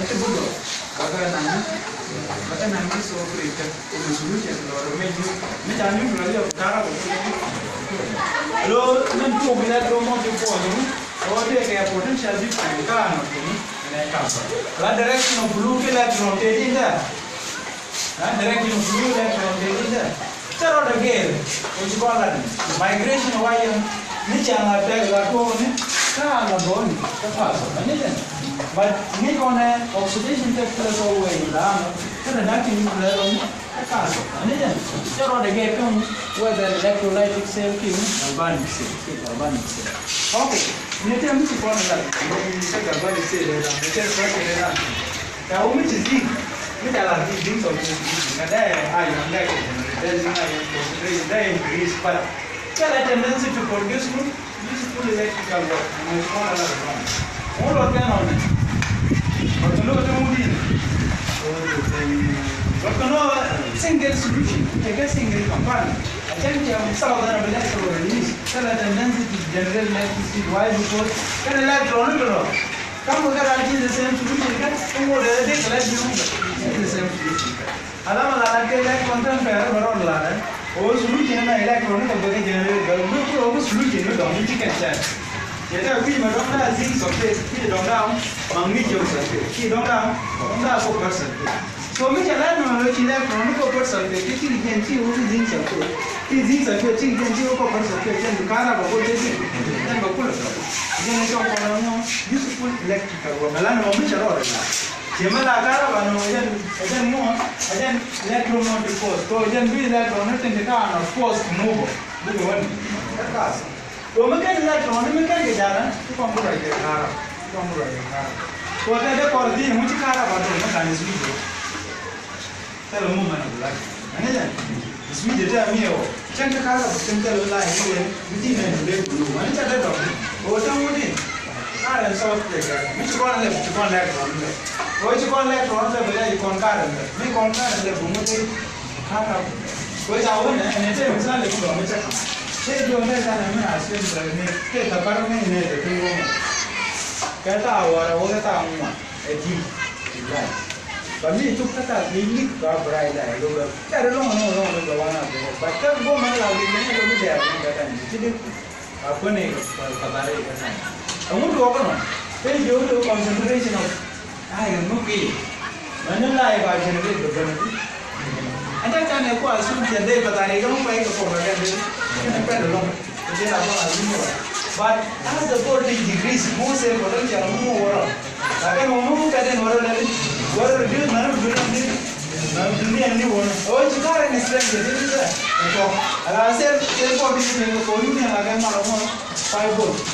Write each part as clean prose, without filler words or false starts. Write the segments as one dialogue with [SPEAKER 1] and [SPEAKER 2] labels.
[SPEAKER 1] itu bodoh. Bahkan nanti so mereka solution or menu. Ini jangan berarti cara lo nanti bila lo mau dibuat oh dia kayak potential di kan ini kan. Lah direction blue ke electron tadi dah. Direction blue electron tadi dah. Cara ada gel. Uji kolan migration wire ni jangan ada lagu ni. Kan lagu ni. Apa? Ini kan. But ini kona oxidation take place away dah. Karena nanti ni belum kan. Ini kan. Cara ada gel kan whether electrolytic cell ki galvanic cell. Okay. Ini tu mesti pun ada. Ini kita galvanic cell dah. Ini kita dah. Kalau mesti zinc. Ini adalah zinc solution. Ada iron ada. They increase, but there are tendency to produce useful electrical work. All of them on it. But to look at the movie, but to know single solution, take a single component. I think you have some of them electrical release. There are tendency to generate electricity. Why? Because can electron come with the same solution. Come over there, they collect the same solution. Alam alake electron kan pair baron lana. Oh solution na electron ko bagi generate galu ko solution no dong ni kan chat. Jadi aku madong na zinc sulfate, ki dong na magnesium sulfate, ki dong na copper sulfate. So me jalan no electron ko copper sulfate, ki genci o zinc sulfate. Ki zinc sulfate ki genci o copper sulfate, kan dukara ba ko desi. Kan ba ko la. Jadi ko ko useful electrical work. Malan mo me chalo ra. Jemala cara bano ajan mo ajan electron not force to ajan bi electron ne tin ka na force move bu wan kas to me kan electron me kan ke jana to kom ra ke kara to ta de kor di mu chi kara ba to me kan is bi ta lo mo mana la ane jan is bi de ta mi o chan ka kara ba chan ka lo la ni bi ti ne de bu ane cha de do o ta mo di kara so te ka mi chi kon electron le कोई कौन ले कौन ले बोले ये कौन car है मैं कौन कार ले घूमते हाँ हाँ कोई जाओ ना ऐसे मिसाल ले कौन में चक्कर ये जो है जाने में आजकल में के तपर में इन्हें देखिए वो कहता हुआ वो कहता हूँ ऐसी लाइ बनी चुप कहता लिंक का बड़ा लाइ लोग क्या लोग लोग जवाना बच्चा वो मन लागे नहीं लोग भी यार नहीं कहता नहीं चीज़ अपने पता नहीं कहता है अमूल को अपना फिर जो कंसंट्रेशन हो I am okay. When you lie about generate the benefit, and I can't acquire some day, but I don't make a form again. But as the 40 degrees, more say potential, more. I can move at an order level. What are you doing? Oh, it's not any strength. And I said, for this thing, for you, and I can not 5 volts.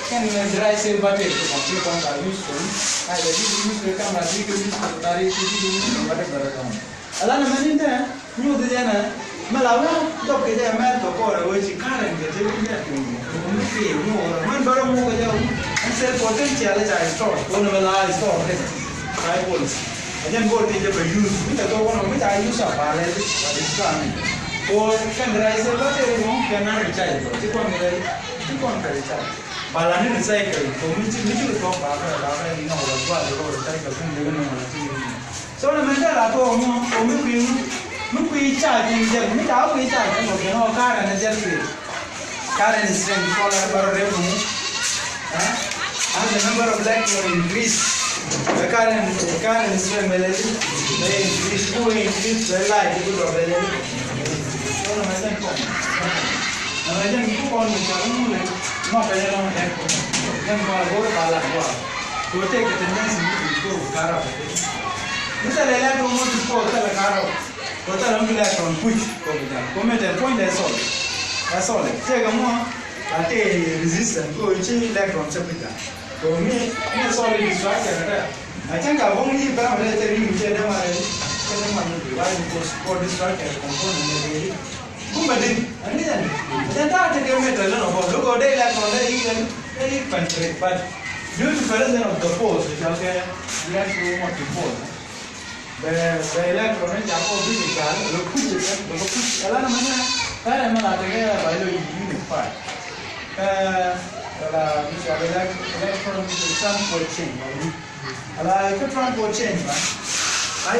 [SPEAKER 1] Can dry cell bucket to complete on are useful. I use the camera, we can use the tari, whatever. Alana Manita, knew the Jana, Malawa, talk at a man to call a way she can't get it. Remember, and said potential as I store, one of the large store, 5 volts. I then go to the use, with the one of which I use a ballet, but it's coming. Or can dry cell bucket, cannot recharge, keep on the recharge. Balani recycle. So we should talk about it. You know what recycle thing. So the mental at home, we charge in the middle. We charge no car and a jelly. Car and strength for a revenue. As the number of electrons increase, the car and strength they increase. Who increase the light? Good of the so the mental. Now I think you call me. Not a long time. Then go to Balagua. To take the tendency to go Kara. This is a letter to go to the Kara. What a long electron push. Comment and point that's all. That's all. Take a more. I take resistance. Go change electron separate. For me, it's solid structure. I think I've only found that you tell them why because for this structure component. But then that take a metal look or day like on the very country, but due to presence of the force, which are there, electron want to force. The electron is a physical, look push, Alana Mana, Paramana together by the unified. Which are electron with some for change. ala iko twan ko change ba ai